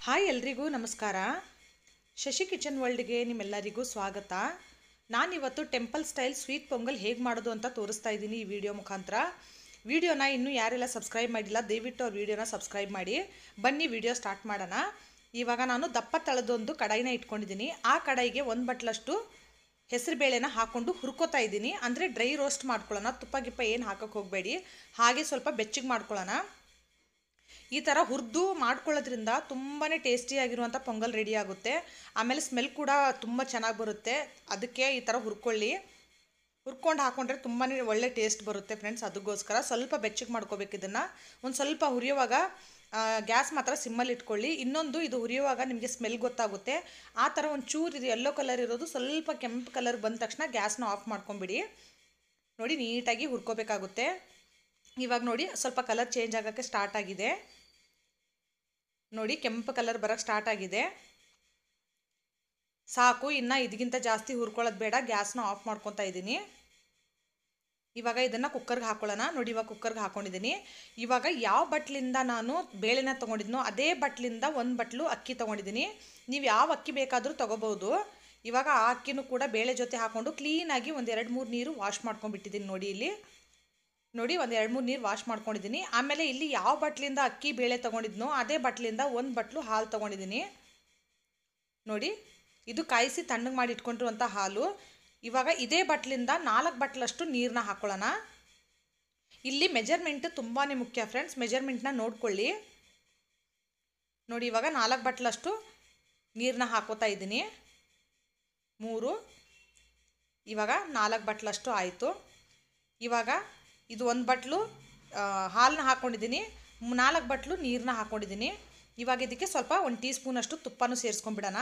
Hi ಎಲ್ರಿಗೂ ನಮಸ್ಕಾರ. Shashi kitchen ವರ್ಲ್ಡ್ಗೆ ನಿಮ್ಮೆಲ್ಲರಿಗೂ ಸ್ವಾಗತ. ನಾನಿವತ್ತು ಟೆಂಪಲ್ ಸ್ಟೈಲ್ ಸ್ವೀಟ್ ಪೊಂಗಲ್ ಹೇಗೆ ಮಾಡೋದು ಅಂತ ತೋರಿಸ್ತಾ ಇದ್ದೀನಿ ಈ ವಿಡಿಯೋ ಮುಖಾಂತರ. ವಿಡಿಯೋನ ಇನ್ನೂ ಯಾರೆಲ್ಲ ಸಬ್ಸ್ಕ್ರೈಬ್ ಮಾಡಿಲ್ಲ ದಯವಿಟ್ಟು ಅವ್ರ ವಿಡಿಯೋನ ಸಬ್ಸ್ಕ್ರೈಬ್ ಮಾಡಿ. ಬನ್ನಿ ವಿಡಿಯೋ ಸ್ಟಾರ್ಟ್ ಮಾಡೋಣ. ಇವಾಗ ನಾನು ದಪ್ಪ ತಳದೊಂದು ಕಡಾಯಿನ ಇಟ್ಕೊಂಡಿದ್ದೀನಿ. ಆ ಕಡಾಯಿಗೆ ಒಂದು ಬಟ್ಲಷ್ಟು ಹೆಸರು ಬೇಳೆನ ಹಾಕ್ಕೊಂಡು ಹುರ್ಕೋತಾ ಇದ್ದೀನಿ. ಅಂದರೆ ಡ್ರೈ ರೋಸ್ಟ್ ಮಾಡ್ಕೊಳ್ಳೋಣ, ತುಪ್ಪ ಗಿಪ್ಪ ಏನು ಹಾಕೋಕ್ಕೆ ಹೋಗಬೇಡಿ, ಹಾಗೆ ಸ್ವಲ್ಪ ಬೆಚ್ಚಗೆ ಮಾಡ್ಕೊಳ್ಳೋಣ. ಈ ಥರ ಹುರಿದು ಮಾಡ್ಕೊಳ್ಳೋದ್ರಿಂದ ತುಂಬಾ ಟೇಸ್ಟಿಯಾಗಿರುವಂಥ ಪೊಂಗಲ್ ರೆಡಿ ಆಗುತ್ತೆ. ಆಮೇಲೆ ಸ್ಮೆಲ್ ಕೂಡ ತುಂಬ ಚೆನ್ನಾಗಿ ಬರುತ್ತೆ. ಅದಕ್ಕೆ ಈ ಥರ ಹುರ್ಕೊಂಡು ಹಾಕ್ಕೊಂಡ್ರೆ ತುಂಬಾ ಒಳ್ಳೆ ಟೇಸ್ಟ್ ಬರುತ್ತೆ ಫ್ರೆಂಡ್ಸ್. ಅದಕ್ಕೋಸ್ಕರ ಸ್ವಲ್ಪ ಬೆಚ್ಚಗೆ ಮಾಡ್ಕೋಬೇಕು. ಇದನ್ನು ಒಂದು ಸ್ವಲ್ಪ ಹುರಿಯುವಾಗ ಗ್ಯಾಸ್ ಮಾತ್ರ ಸಿಮ್ಮಲ್ಲಿ ಇಟ್ಕೊಳ್ಳಿ. ಇನ್ನೊಂದು, ಇದು ಹುರಿಯುವಾಗ ನಿಮಗೆ ಸ್ಮೆಲ್ ಗೊತ್ತಾಗುತ್ತೆ. ಆ ಥರ ಒಂದು ಚೂರು ಇದು ಯೆಲ್ಲೋ ಕಲರ್ ಇರೋದು ಸ್ವಲ್ಪ ಕೆಂಪು ಕಲರ್ ಬಂದ ತಕ್ಷಣ ಗ್ಯಾಸ್ನ ಆಫ್ ಮಾಡ್ಕೊಂಬಿಡಿ. ನೋಡಿ, ನೀಟಾಗಿ ಹುರ್ಕೋಬೇಕಾಗುತ್ತೆ. ಇವಾಗ ನೋಡಿ ಸ್ವಲ್ಪ ಕಲರ್ ಚೇಂಜ್ ಆಗೋಕ್ಕೆ ಸ್ಟಾರ್ಟ್ ಆಗಿದೆ. ನೋಡಿ, ಕೆಂಪು ಕಲರ್ ಬರೋಕ್ಕೆ ಸ್ಟಾರ್ಟ್ ಆಗಿದೆ. ಸಾಕು, ಇನ್ನು ಇದಕ್ಕಿಂತ ಜಾಸ್ತಿ ಹುರ್ಕೊಳ್ಳೋದು ಬೇಡ. ಗ್ಯಾಸ್ನ ಆಫ್ ಮಾಡ್ಕೊತಾ ಇದ್ದೀನಿ. ಇವಾಗ ಇದನ್ನು ಕುಕ್ಕರ್ಗೆ ಹಾಕ್ಕೊಳ್ಳೋಣ. ನೋಡಿ, ಇವಾಗ ಕುಕ್ಕರ್ಗೆ ಹಾಕ್ಕೊಂಡಿದ್ದೀನಿ. ಇವಾಗ ಯಾವ ಬಟ್ಲಿಂದ ನಾನು ಬೇಳೆನ ತೊಗೊಂಡಿದ್ನೋ ಅದೇ ಬಟ್ಲಿಂದ ಒಂದು ಬಟ್ಲು ಅಕ್ಕಿ ತೊಗೊಂಡಿದ್ದೀನಿ. ನೀವು ಯಾವ ಅಕ್ಕಿ ಬೇಕಾದರೂ ತೊಗೋಬೋದು. ಇವಾಗ ಆ ಅಕ್ಕಿನೂ ಕೂಡ ಬೇಳೆ ಜೊತೆ ಹಾಕ್ಕೊಂಡು ಕ್ಲೀನಾಗಿ ಒಂದು 2-3 ನೀರು ವಾಶ್ ಮಾಡ್ಕೊಂಡ್ಬಿಟ್ಟಿದ್ದೀನಿ. ನೋಡಿ, ಒಂದು 2-3 ನೀರು ವಾಶ್ ಮಾಡ್ಕೊಂಡಿದ್ದೀನಿ. ಆಮೇಲೆ ಇಲ್ಲಿ ಯಾವ ಬಟ್ಲಿಂದ ಅಕ್ಕಿ ಬೇಳೆ ತೊಗೊಂಡಿದ್ನೋ ಅದೇ ಬಟ್ಲಿಂದ ಒಂದು ಬಟ್ಲು ಹಾಲು ತೊಗೊಂಡಿದ್ದೀನಿ. ನೋಡಿ, ಇದು ಕಾಯಿಸಿ ತಣ್ಣಗೆ ಮಾಡಿ ಇಟ್ಕೊಂಡಿರುವಂಥ ಹಾಲು. ಇವಾಗ ಇದೇ ಬಟ್ಲಿಂದ 4 ಬಟ್ಲಷ್ಟು ನೀರನ್ನ ಹಾಕ್ಕೊಳ್ಳೋಣ. ಇಲ್ಲಿ ಮೆಜರ್ಮೆಂಟ್ ತುಂಬಾ ಮುಖ್ಯ ಫ್ರೆಂಡ್ಸ್, ಮೆಜರ್ಮೆಂಟ್ನ ನೋಡ್ಕೊಳ್ಳಿ. ನೋಡಿ, ಇವಾಗ 4 ಬಟ್ಲಷ್ಟು ನೀರನ್ನ ಹಾಕೋತಾ ಇದ್ದೀನಿ. 3, ಇವಾಗ 4 ಬಟ್ಲಷ್ಟು ಆಯಿತು. ಇವಾಗ ಇದು 1 ಬಟ್ಲು ಹಾಲನ್ನ ಹಾಕ್ಕೊಂಡಿದ್ದೀನಿ, 4 ಬಟ್ಲು ನೀರನ್ನ ಹಾಕ್ಕೊಂಡಿದ್ದೀನಿ. ಇವಾಗ ಇದಕ್ಕೆ ಸ್ವಲ್ಪ 1 ಟೀ ಸ್ಪೂನಷ್ಟು ತುಪ್ಪನೂ ಸೇರಿಸ್ಕೊಂಡ್ಬಿಡೋಣ.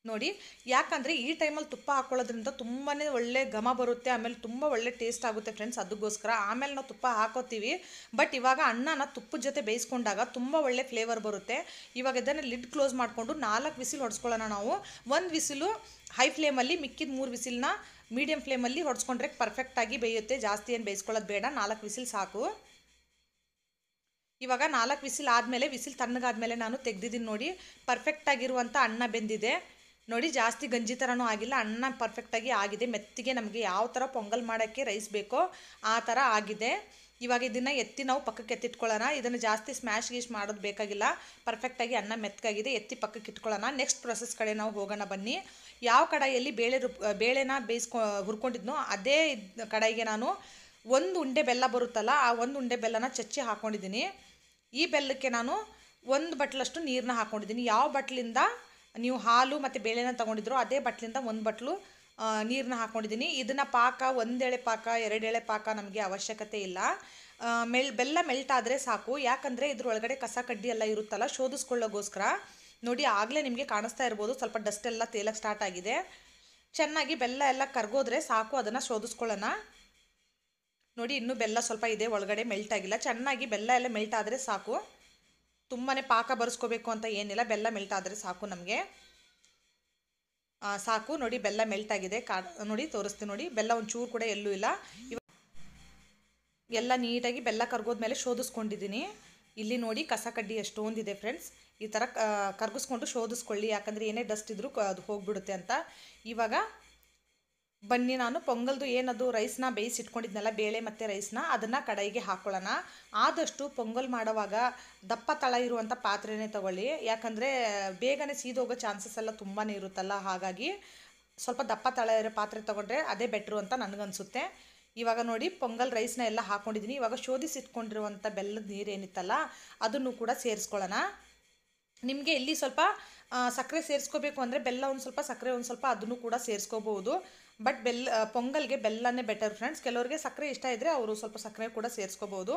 ನೋಡಿ, ಯಾಕಂದರೆ ಈ ಟೈಮಲ್ಲಿ ತುಪ್ಪ ಹಾಕ್ಕೊಳ್ಳೋದ್ರಿಂದ ತುಂಬಾ ಒಳ್ಳೆ ಘಮ ಬರುತ್ತೆ. ಆಮೇಲೆ ತುಂಬ ಒಳ್ಳೆ ಟೇಸ್ಟ್ ಆಗುತ್ತೆ ಫ್ರೆಂಡ್ಸ್. ಅದಕ್ಕೋಸ್ಕರ ಆಮೇಲೆ ನಾವು ತುಪ್ಪ ಹಾಕೋತೀವಿ, ಬಟ್ ಇವಾಗ ಅನ್ನನ ತುಪ್ಪದ ಜೊತೆ ಬೇಯಿಸ್ಕೊಂಡಾಗ ತುಂಬ ಒಳ್ಳೆ ಫ್ಲೇವರ್ ಬರುತ್ತೆ. ಇವಾಗ ಇದನ್ನು ಲಿಡ್ ಕ್ಲೋಸ್ ಮಾಡಿಕೊಂಡು 4 ವಿಸಿಲ್ ಹೊಡ್ಸ್ಕೊಳ್ಳೋಣ ನಾವು. 1 ವಿಸಿಲು ಹೈ ಫ್ಲೇಮಲ್ಲಿ, ಮಿಕ್ಕಿದ 3 ವಿಸಿಲ್ನ ಮೀಡಿಯಮ್ ಫ್ಲೇಮಲ್ಲಿ ಹೊಡ್ಸ್ಕೊಂಡ್ರೆ ಪರ್ಫೆಕ್ಟಾಗಿ ಬೇಯುತ್ತೆ. ಜಾಸ್ತಿ ಏನು ಬೇಯಿಸ್ಕೊಳ್ಳೋದು ಬೇಡ, 4 ವಿಸಿಲ್ ಸಾಕು. ಇವಾಗ 4 ವಿಸಿಲ್ ಆದಮೇಲೆ, ವಿಸಿಲ್ ತಣ್ಣಗಾದ್ಮೇಲೆ ನಾನು ತೆಗೆದಿದ್ದೀನಿ. ನೋಡಿ, ಪರ್ಫೆಕ್ಟಾಗಿರುವಂಥ ಅನ್ನ ಬೆಂದಿದೆ. ನೋಡಿ, ಜಾಸ್ತಿ ಗಂಜಿ ಥರನೂ ಆಗಿಲ್ಲ, ಅನ್ನ ಪರ್ಫೆಕ್ಟಾಗಿ ಆಗಿದೆ. ಮೆತ್ತಿಗೆ ನಮಗೆ ಯಾವ ಥರ ಪೊಂಗಲ್ ಮಾಡೋಕ್ಕೆ ರೈಸ್ ಬೇಕೋ ಆ ಥರ ಆಗಿದೆ. ಇವಾಗ ಇದನ್ನು ಎತ್ತಿ ನಾವು ಪಕ್ಕಕ್ಕೆ ಎತ್ತಿಟ್ಕೊಳ್ಳೋಣ. ಇದನ್ನು ಜಾಸ್ತಿ ಸ್ಮ್ಯಾಶ್ ಗೀಶ್ ಮಾಡೋದು ಬೇಕಾಗಿಲ್ಲ. ಪರ್ಫೆಕ್ಟಾಗಿ ಅನ್ನ ಮೆತ್ತಗಾಗಿದೆ, ಎತ್ತಿ ಪಕ್ಕಕ್ಕೆ ಇಟ್ಕೊಳ್ಳೋಣ. ನೆಕ್ಸ್ಟ್ ಪ್ರೊಸೆಸ್ ಕಡೆ ನಾವು ಹೋಗೋಣ ಬನ್ನಿ. ಯಾವ ಕಡಾಯಿಯಲ್ಲಿ ಬೇಳೆನ ಹುರ್ಕೊಂಡಿದ್ನೋ ಅದೇ ಕಡಾಯಿಗೆ ನಾನು 1 ಉಂಡೆ ಬೆಲ್ಲ ಬರುತ್ತಲ್ಲ, ಆ 1 ಉಂಡೆ ಬೆಲ್ಲನ ಚಚ್ಚಿ ಹಾಕ್ಕೊಂಡಿದ್ದೀನಿ. ಈ ಬೆಲ್ಲಕ್ಕೆ ನಾನು 1 ಬಟ್ಲಷ್ಟು ನೀರನ್ನ ಹಾಕ್ಕೊಂಡಿದ್ದೀನಿ. ಯಾವ ಬಟ್ಲಿಂದ ನೀವು ಹಾಲು ಮತ್ತು ಬೇಳೆನ ತೊಗೊಂಡಿದ್ರು ಅದೇ ಬಟ್ಲಿಂದ 1 ಬಟ್ಲು ನೀರನ್ನ ಹಾಕ್ಕೊಂಡಿದ್ದೀನಿ. ಇದನ್ನು ಪಾಕ 1 ಎಳೆ ಪಾಕ 2 ಎಳೆ ಪಾಕ ನಮಗೆ ಅವಶ್ಯಕತೆ ಇಲ್ಲ. ಬೆಲ್ಲ ಮೆಲ್ಟ್ ಆದರೆ ಸಾಕು. ಯಾಕಂದರೆ ಇದ್ರೊಳಗಡೆ ಕಸ ಕಡ್ಡಿ ಎಲ್ಲ ಇರುತ್ತಲ್ಲ, ಶೋಧಿಸ್ಕೊಳ್ಳೋಗೋಸ್ಕರ. ನೋಡಿ, ಆಗಲೇ ನಿಮಗೆ ಕಾಣಿಸ್ತಾ ಇರ್ಬೋದು, ಸ್ವಲ್ಪ ಡಸ್ಟ್ ಎಲ್ಲ ತೇಲಕ್ಕೆ ಸ್ಟಾರ್ಟ್ ಆಗಿದೆ. ಚೆನ್ನಾಗಿ ಬೆಲ್ಲ ಎಲ್ಲ ಕರಗೋದ್ರೆ ಸಾಕು, ಅದನ್ನು ಶೋಧಿಸ್ಕೊಳ್ಳೋಣ. ನೋಡಿ, ಇನ್ನೂ ಬೆಲ್ಲ ಸ್ವಲ್ಪ ಇದೆ ಒಳಗಡೆ, ಮೆಲ್ಟ್ ಆಗಿಲ್ಲ. ಚೆನ್ನಾಗಿ ಬೆಲ್ಲ ಎಲ್ಲ ಮೆಲ್ಟ್ ಆದರೆ ಸಾಕು. ತುಂಬಾ ಪಾಕ ಬರೆಸ್ಕೋಬೇಕು ಅಂತ ಏನಿಲ್ಲ, ಬೆಲ್ಲ ಮೆಲ್ಟ್ ಆದರೆ ಸಾಕು ನಮಗೆ. ಸಾಕು. ನೋಡಿ, ಬೆಲ್ಲ ಮೆಲ್ಟ್ ಆಗಿದೆ. ನೋಡಿ, ತೋರಿಸ್ತೀನಿ. ನೋಡಿ, ಬೆಲ್ಲ ಒಂಚೂರು ಕೂಡ ಎಲ್ಲೂ ಇಲ್ಲ. ಎಲ್ಲ ನೀಟಾಗಿ ಬೆಲ್ಲ ಕರ್ಗೋದ್ಮೇಲೆ ಶೋಧಿಸ್ಕೊಂಡಿದ್ದೀನಿ. ಇಲ್ಲಿ ನೋಡಿ, ಕಸ ಕಡ್ಡಿ ಎಷ್ಟೊಂದಿದೆ ಫ್ರೆಂಡ್ಸ್. ಈ ಥರ ಕರ್ಗಿಸ್ಕೊಂಡು ಶೋಧಿಸ್ಕೊಳ್ಳಿ, ಯಾಕಂದರೆ ಏನೇ ಡಸ್ಟ್ ಇದ್ರೂ ಅದು ಹೋಗಿಬಿಡುತ್ತೆ ಅಂತ. ಇವಾಗ ಬನ್ನಿ, ನಾನು ಪೊಂಗಲ್ದು ಏನದು ರೈಸ್ನ ಬೇಯಿಸಿಟ್ಕೊಂಡಿದ್ನಲ್ಲ, ಬೇಳೆ ಮತ್ತು ರೈಸ್ನ, ಅದನ್ನು ಕಡಾಯಿಗೆ ಹಾಕ್ಕೊಳ್ಳೋಣ. ಆದಷ್ಟು ಪೊಂಗಲ್ ಮಾಡುವಾಗ ದಪ್ಪ ತಳ ಇರುವಂಥ ಪಾತ್ರೆನೇ ತೊಗೊಳ್ಳಿ. ಯಾಕಂದರೆ ಬೇಗನೆ ಸೀದೋಗೋ ಚಾನ್ಸಸ್ ಎಲ್ಲ ತುಂಬಾ ಇರುತ್ತಲ್ಲ, ಹಾಗಾಗಿ ಸ್ವಲ್ಪ ದಪ್ಪ ತಳ ಇರೋ ಪಾತ್ರೆ ತೊಗೊಂಡ್ರೆ ಅದೇ ಬೆಟ್ರು ಅಂತ ನನಗನ್ಸುತ್ತೆ. ಇವಾಗ ನೋಡಿ, ಪೊಂಗಲ್ ರೈಸ್ನ ಎಲ್ಲ ಹಾಕ್ಕೊಂಡಿದ್ದೀನಿ. ಇವಾಗ ಶೋಧಿಸಿಟ್ಕೊಂಡಿರುವಂಥ ಬೆಲ್ಲದ ನೀರು ಏನಿತ್ತಲ್ಲ ಅದನ್ನು ಕೂಡ ಸೇರಿಸ್ಕೊಳ್ಳೋಣ. ನಿಮಗೆ ಇಲ್ಲಿ ಸ್ವಲ್ಪ ಸಕ್ಕರೆ ಸೇರಿಸ್ಕೋಬೇಕು ಅಂದರೆ ಬೆಲ್ಲ ಒಂದು ಸ್ವಲ್ಪ, ಸಕ್ಕರೆ ಒಂದು ಸ್ವಲ್ಪ, ಅದನ್ನು ಕೂಡ ಸೇರಿಸ್ಕೋಬೋದು. ಬಟ್ ಪೊಂಗಲ್ಗೆ ಬೆಲ್ಲನೇ ಬೆಟರ್ ಫ್ರೆಂಡ್ಸ್. ಕೆಲವರಿಗೆ ಸಕ್ಕರೆ ಇಷ್ಟ ಇದ್ದರೆ ಅವರು ಸ್ವಲ್ಪ ಸಕ್ಕರೆ ಕೂಡ ಸೇರಿಸ್ಕೋಬೋದು.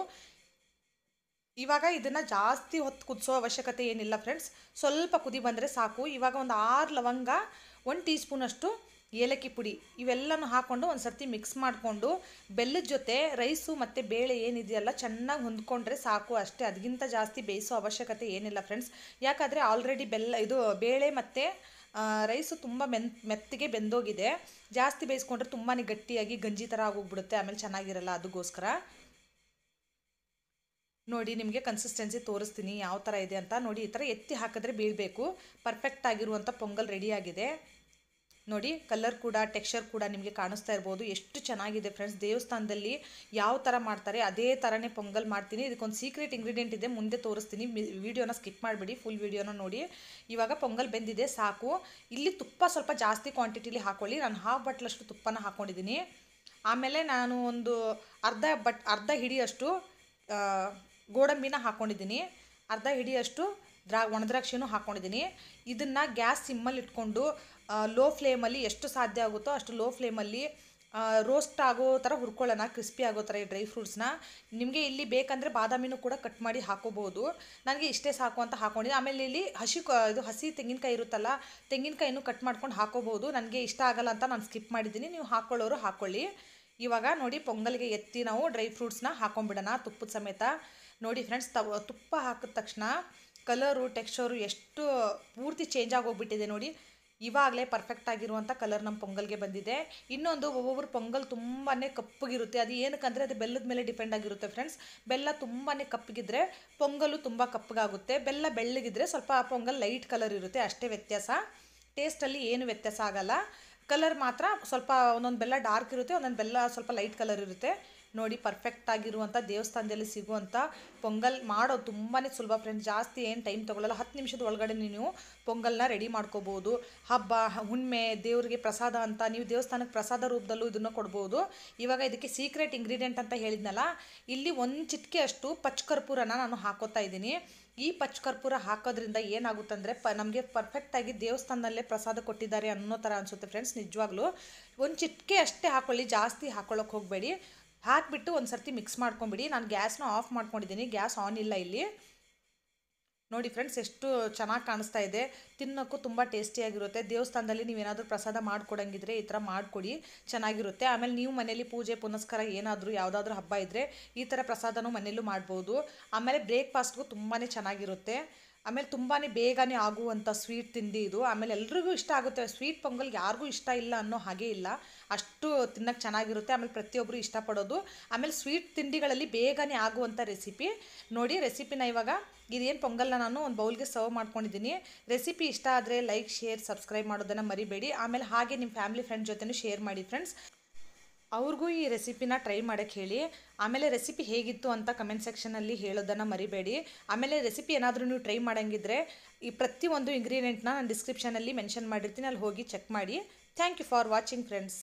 ಇವಾಗ ಇದನ್ನು ಜಾಸ್ತಿ ಹೊತ್ತು ಕುದಿಸೋ ಅವಶ್ಯಕತೆ ಏನಿಲ್ಲ ಫ್ರೆಂಡ್ಸ್, ಸ್ವಲ್ಪ ಕುದಿ ಬಂದರೆ ಸಾಕು. ಇವಾಗ ಒಂದು 6 ಲವಂಗ, 1 ಟೀ ಸ್ಪೂನಷ್ಟು ಏಲಕ್ಕಿ ಪುಡಿ, ಇವೆಲ್ಲನೂ ಹಾಕ್ಕೊಂಡು ಒಂದು ಸರ್ತಿ ಮಿಕ್ಸ್ ಮಾಡಿಕೊಂಡು ಬೆಲ್ಲದ ಜೊತೆ ರೈಸು ಮತ್ತು ಬೇಳೆ ಏನಿದೆಯಲ್ಲ ಚೆನ್ನಾಗಿ ಹೊಂದ್ಕೊಂಡ್ರೆ ಸಾಕು ಅಷ್ಟೇ. ಅದಕ್ಕಿಂತ ಜಾಸ್ತಿ ಬೇಯಿಸೋ ಅವಶ್ಯಕತೆ ಏನಿಲ್ಲ ಫ್ರೆಂಡ್ಸ್. ಯಾಕಂದರೆ ಆಲ್ರೆಡಿ ಬೇಳೆ ಮತ್ತು ರೈಸು ತುಂಬ ಮೆತ್ತಗೆ ಬೆಂದೋಗಿದೆ. ಜಾಸ್ತಿ ಬೇಯಿಸ್ಕೊಂಡ್ರೆ ತುಂಬಾ ಗಟ್ಟಿಯಾಗಿ ಗಂಜಿ ಥರ ಆಗೋಗ್ಬಿಡುತ್ತೆ, ಆಮೇಲೆ ಚೆನ್ನಾಗಿರಲ್ಲ. ಅದಕ್ಕೋಸ್ಕರ ನೋಡಿ ನಿಮಗೆ ಕನ್ಸಿಸ್ಟೆನ್ಸಿ ತೋರಿಸ್ತೀನಿ ಯಾವ ಥರ ಇದೆ ಅಂತ. ನೋಡಿ ಈ ಥರ ಎತ್ತಿ ಹಾಕಿದ್ರೆ ಬೀಳಬೇಕು. ಪರ್ಫೆಕ್ಟ್ ಆಗಿರುವಂಥ ಪೊಂಗಲ್ ರೆಡಿಯಾಗಿದೆ. ನೋಡಿ ಕಲರ್ ಕೂಡ ಟೆಕ್ಸ್ಚರ್ ಕೂಡ ನಿಮಗೆ ಕಾಣಿಸ್ತಾ ಇರ್ಬೋದು ಎಷ್ಟು ಚೆನ್ನಾಗಿದೆ ಫ್ರೆಂಡ್ಸ್. ದೇವಸ್ಥಾನದಲ್ಲಿ ಯಾವ ಥರ ಮಾಡ್ತಾರೆ ಅದೇ ಥರನೇ ಪೊಂಗಲ್ ಮಾಡ್ತೀನಿ. ಇದಕ್ಕೊಂದು ಸೀಕ್ರೆಟ್ ಇಂಗ್ರೀಡಿಯೆಂಟ್ ಇದೆ, ಮುಂದೆ ತೋರಿಸ್ತೀನಿ. ವಿಡಿಯೋನ ಸ್ಕಿಪ್ ಮಾಡಿಬಿಡಿ, ಫುಲ್ ವಿಡಿಯೋನ ನೋಡಿ. ಇವಾಗ ಪೊಂಗಲ್ ಬೆಂದಿದೆ ಸಾಕು. ಇಲ್ಲಿ ತುಪ್ಪ ಸ್ವಲ್ಪ ಜಾಸ್ತಿ ಕ್ವಾಂಟಿಟಿಲಿ ಹಾಕ್ಕೊಳ್ಳಿ. ನಾನು ಹಾಫ್ ಬಟ್ಲಷ್ಟು ತುಪ್ಪನ ಹಾಕ್ಕೊಂಡಿದ್ದೀನಿ. ಆಮೇಲೆ ನಾನು ಒಂದು ಅರ್ಧ ಹಿಡಿಯಷ್ಟು ಗೋಡಂಬಿನ ಹಾಕ್ಕೊಂಡಿದ್ದೀನಿ. ಅರ್ಧ ಹಿಡಿಯಷ್ಟು ಒಣದ್ರಾಕ್ಷಿನೂ ಹಾಕ್ಕೊಂಡಿದ್ದೀನಿ. ಇದನ್ನು ಗ್ಯಾಸ್ ಸಿಮ್ಮಲ್ಲಿ ಇಟ್ಕೊಂಡು ಲೋ ಫ್ಲೇಮಲ್ಲಿ ಎಷ್ಟು ಸಾಧ್ಯ ಆಗುತ್ತೋ ಅಷ್ಟು ಲೋ ಫ್ಲೇಮಲ್ಲಿ ರೋಸ್ಟ್ ಆಗೋ ಥರ ಹುರ್ಕೊಳ್ಳೋಣ, ಕ್ರಿಸ್ಪಿ ಆಗೋ ಥರ ಈ ಡ್ರೈ ಫ್ರೂಟ್ಸ್ನ. ನಿಮಗೆ ಇಲ್ಲಿ ಬೇಕಂದರೆ ಬಾದಾಮಿನೂ ಕೂಡ ಕಟ್ ಮಾಡಿ ಹಾಕೋಬೋದು. ನನಗೆ ಇಷ್ಟೇ ಸಾಕು ಅಂತ ಹಾಕ್ಕೊಂಡಿದ್ದೆ. ಆಮೇಲೆ ಇಲ್ಲಿ ಹಸಿ ತೆಂಗಿನಕಾಯಿ ಇರುತ್ತಲ್ಲ, ತೆಂಗಿನಕಾಯಿನೂ ಕಟ್ ಮಾಡ್ಕೊಂಡು ಹಾಕೋಬೋದು. ನನಗೆ ಇಷ್ಟ ಆಗಲ್ಲ ಅಂತ ನಾನು ಸ್ಕಿಪ್ ಮಾಡಿದ್ದೀನಿ, ನೀವು ಹಾಕ್ಕೊಳ್ಳೋರು ಹಾಕ್ಕೊಳ್ಳಿ. ಇವಾಗ ನೋಡಿ ಪೊಂಗಲ್ಗೆ ಎತ್ತಿ ನಾವು ಡ್ರೈ ಫ್ರೂಟ್ಸ್ನ ಹಾಕೊಂಡ್ಬಿಡೋಣ ತುಪ್ಪದ ಸಮೇತ. ನೋಡಿ ಫ್ರೆಂಡ್ಸ್, ತುಪ್ಪ ಹಾಕಿದ ತಕ್ಷಣ ಕಲರು ಟೆಕ್ಸ್ಚರು ಎಷ್ಟು ಪೂರ್ತಿ ಚೇಂಜ್ ಆಗೋಗ್ಬಿಟ್ಟಿದೆ ನೋಡಿ. ಇವಾಗಲೇ ಪರ್ಫೆಕ್ಟ್ ಆಗಿರುವಂಥ ಕಲರ್ ನಮ್ಮ ಪೊಂಗಲ್ಗೆ ಬಂದಿದೆ. ಇನ್ನೊಂದು, ಒಬ್ಬೊಬ್ಬರು ಪೊಂಗಲ್ ತುಂಬಾ ಕಪ್ಪಗಿರುತ್ತೆ. ಅದು ಏನಕ್ಕಂದರೆ ಅದು ಬೆಲ್ಲದ ಮೇಲೆ ಡಿಪೆಂಡ್ ಆಗಿರುತ್ತೆ ಫ್ರೆಂಡ್ಸ್. ಬೆಲ್ಲ ತುಂಬಾ ಕಪ್ಪಗಿದ್ರೆ ಪೊಂಗಲು ತುಂಬ ಕಪ್ಪಗಾಗುತ್ತೆ. ಬೆಲ್ಲ ಬೆಳ್ಳಗಿದ್ರೆ ಸ್ವಲ್ಪ ಪೊಂಗಲ್ ಲೈಟ್ ಕಲರ್ ಇರುತ್ತೆ, ಅಷ್ಟೇ ವ್ಯತ್ಯಾಸ. ಟೇಸ್ಟಲ್ಲಿ ಏನು ವ್ಯತ್ಯಾಸ ಆಗಲ್ಲ. ಕಲರ್ ಮಾತ್ರ ಸ್ವಲ್ಪ ಒಂದೊಂದು ಬೆಲ್ಲ ಡಾರ್ಕ್ ಇರುತ್ತೆ, ಒಂದೊಂದು ಬೆಲ್ಲ ಸ್ವಲ್ಪ ಲೈಟ್ ಕಲರ್ ಇರುತ್ತೆ. ನೋಡಿ ಪರ್ಫೆಕ್ಟ್ ಆಗಿರುವಂಥ ದೇವಸ್ಥಾನದಲ್ಲಿ ಸಿಗುವಂಥ ಪೊಂಗಲ್ ಮಾಡೋದು ತುಂಬಾ ಸುಲಭ ಫ್ರೆಂಡ್ಸ್. ಜಾಸ್ತಿ ಏನು ಟೈಮ್ ತೊಗೊಳ್ಳಲ್ಲ. 10 ನಿಮಿಷದ ಒಳಗಡೆ ನೀವು ಪೊಂಗಲ್ನ ರೆಡಿ ಮಾಡ್ಕೋಬೋದು. ಹಬ್ಬ ಹುಣ್ಣಿಮೆ ದೇವರಿಗೆ ಪ್ರಸಾದ ಅಂತ ನೀವು ದೇವಸ್ಥಾನಕ್ಕೆ ಪ್ರಸಾದ ರೂಪದಲ್ಲೂ ಇದನ್ನು ಕೊಡ್ಬೋದು. ಇವಾಗ ಇದಕ್ಕೆ ಸೀಕ್ರೆಟ್ ಇಂಗ್ರೀಡಿಯೆಂಟ್ ಅಂತ ಹೇಳಿದ್ನಲ್ಲ, ಇಲ್ಲಿ ಒಂದು ಚಿಟಿಕೆ ಅಷ್ಟು ಪಚ್ಚಕರ್ಪೂರನ ನಾನು ಹಾಕೋತಾ ಇದ್ದೀನಿ. ಈ ಪಚ್ಚಕರ್ಪೂರ ಹಾಕೋದ್ರಿಂದ ಏನಾಗುತ್ತಂದರೆ ನಮಗೆ ಪರ್ಫೆಕ್ಟಾಗಿ ದೇವಸ್ಥಾನದಲ್ಲೇ ಪ್ರಸಾದ ಕೊಟ್ಟಿದ್ದಾರೆ ಅನ್ನೋ ಥರ ಅನಿಸುತ್ತೆ ಫ್ರೆಂಡ್ಸ್. ನಿಜವಾಗ್ಲೂ ಒಂದು ಚಿಟಿಕೆ ಅಷ್ಟೇ ಹಾಕ್ಕೊಳ್ಳಿ, ಜಾಸ್ತಿ ಹಾಕ್ಕೊಳ್ಳೋಕೆ ಹೋಗಬೇಡಿ. ಹಾಕಿಬಿಟ್ಟು ಒಂದು ಸರ್ತಿ ಮಿಕ್ಸ್ ಮಾಡ್ಕೊಂಬಿಡಿ. ನಾನು ಗ್ಯಾಸ್ನ ಆಫ್ ಮಾಡ್ಕೊಂಡಿದ್ದೀನಿ, ಗ್ಯಾಸ್ ಆನ್ ಇಲ್ಲ ಇಲ್ಲಿ. ನೋಡಿ ಫ್ರೆಂಡ್ಸ್, ಎಷ್ಟು ಚೆನ್ನಾಗಿ ಕಾಣಿಸ್ತಾ ಇದೆ. ತಿನ್ನೋಕ್ಕೂ ತುಂಬ ಟೇಸ್ಟಿಯಾಗಿರುತ್ತೆ. ದೇವಸ್ಥಾನದಲ್ಲಿ ನೀವೇನಾದರೂ ಪ್ರಸಾದ ಮಾಡಿಕೊಡಂಗಿದ್ರೆ ಈ ಥರ ಮಾಡಿಕೊಡಿ, ಚೆನ್ನಾಗಿರುತ್ತೆ. ಆಮೇಲೆ ನೀವು ಮನೇಲಿ ಪೂಜೆ ಪುನಸ್ಕಾರ ಏನಾದರೂ ಯಾವುದಾದ್ರೂ ಹಬ್ಬ ಇದ್ದರೆ ಈ ಥರ ಪ್ರಸಾದನೂ ಮನೇಲೂ ಮಾಡ್ಬೋದು. ಆಮೇಲೆ ಬ್ರೇಕ್ಫಾಸ್ಟ್ಗೂ ತುಂಬಾ ಚೆನ್ನಾಗಿರುತ್ತೆ. ಆಮೇಲೆ ತುಂಬಾ ಬೇಗನೆ ಆಗುವಂಥ ಸ್ವೀಟ್ ತಿಂಡಿ ಇದು. ಆಮೇಲೆ ಎಲ್ರಿಗೂ ಇಷ್ಟ ಆಗುತ್ತೆ. ಸ್ವೀಟ್ ಪೊಂಗಲ್ ಯಾರಿಗೂ ಇಷ್ಟ ಇಲ್ಲ ಅನ್ನೋ ಹಾಗೆ ಇಲ್ಲ, ಅಷ್ಟು ತಿನ್ನೋಕ್ಕೆ ಚೆನ್ನಾಗಿರುತ್ತೆ. ಆಮೇಲೆ ಪ್ರತಿಯೊಬ್ಬರು ಇಷ್ಟಪಡೋದು. ಆಮೇಲೆ ಸ್ವೀಟ್ ತಿಂಡಿಗಳಲ್ಲಿ ಬೇಗನೆ ಆಗುವಂಥ ರೆಸಿಪಿ ನೋಡಿ. ರೆಸಿಪಿನ ಇವಾಗ ಇದೇನು ಪೊಂಗಲ್ನ ನಾನು ಒಂದು ಬೌಲ್ಗೆ ಸರ್ವ್ ಮಾಡ್ಕೊಂಡಿದ್ದೀನಿ. ರೆಸಿಪಿ ಇಷ್ಟ ಆದರೆ ಲೈಕ್, ಶೇರ್, ಸಬ್ಸ್ಕ್ರೈಬ್ ಮಾಡೋದನ್ನು ಮರಿಬೇಡಿ. ಆಮೇಲೆ ಹಾಗೆ ನಿಮ್ಮ ಫ್ಯಾಮಿಲಿ ಫ್ರೆಂಡ್ ಜೊತೆನೂ ಶೇರ್ ಮಾಡಿ ಫ್ರೆಂಡ್ಸ್. ಅವ್ರಿಗೂ ಈ ರೆಸಿಪಿನ ಟ್ರೈ ಮಾಡೋಕ್ಕೆ ಹೇಳಿ. ಆಮೇಲೆ ರೆಸಿಪಿ ಹೇಗಿತ್ತು ಅಂತ ಕಮೆಂಟ್ ಸೆಕ್ಷನಲ್ಲಿ ಹೇಳೋದನ್ನು ಮರಿಬೇಡಿ. ಆಮೇಲೆ ರೆಸಿಪಿ ಏನಾದರೂ ನೀವು ಟ್ರೈ ಮಾಡೋಂಗಿದ್ರೆ ಈ ಪ್ರತಿಯೊಂದು ಇಂಗ್ರೀಡಿಯೆಂಟ್ನ ನಾನು ಡಿಸ್ಕ್ರಿಪ್ಷನಲ್ಲಿ ಮೆನ್ಷನ್ ಮಾಡಿರ್ತೀನಿ, ಅಲ್ಲಿ ಹೋಗಿ ಚೆಕ್ ಮಾಡಿ. Thank you for watching friends.